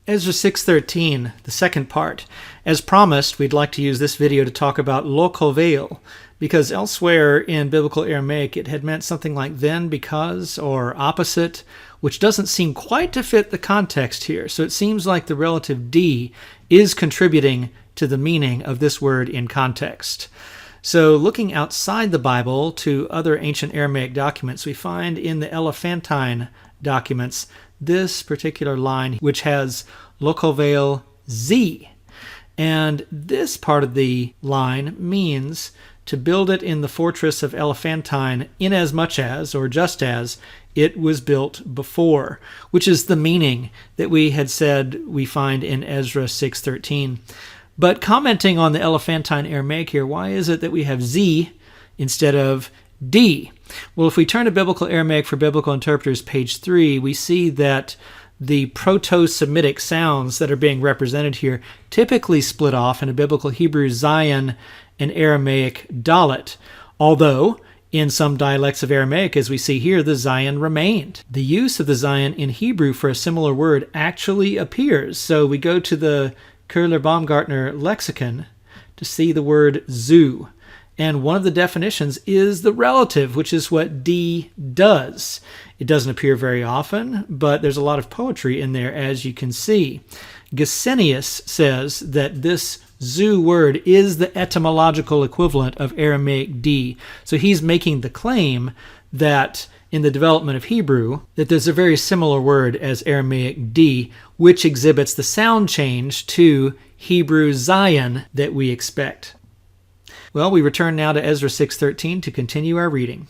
Ezra 6:13, the second part. As promised, we'd like to use this video to talk about lo kovel, because elsewhere in biblical Aramaic it had meant something like then, because, or opposite, which doesn't seem quite to fit the context here. So it seems like the relative D is contributing to the meaning of this word in context. So looking outside the Bible to other ancient Aramaic documents, we find in the Elephantine documents this particular line, which has lo kovel Z. And this part of the line means to build it in the fortress of Elephantine inasmuch as, or just as, it was built before, which is the meaning that we had said we find in Ezra 6:13. But commenting on the Elephantine Aramaic here, why is it that we have Z instead of D? Well, if we turn to Biblical Aramaic for Biblical Interpreters, page 3, we see that the Proto-Semitic sounds that are being represented here typically split off in a Biblical Hebrew Zayin and Aramaic Dalet, although in some dialects of Aramaic, as we see here, the Zayin remained. The use of the Zayin in Hebrew for a similar word actually appears. So we go to the Köhler-Baumgartner lexicon to see the word zu. And one of the definitions is the relative, which is what D does. It doesn't appear very often, but there's a lot of poetry in there, as you can see. Gesenius says that this zu word is the etymological equivalent of Aramaic D. So he's making the claim that in the development of Hebrew, that there's a very similar word as Aramaic D, which exhibits the sound change to Hebrew Zayin that we expect. Well, we return now to Ezra 6:13 to continue our reading.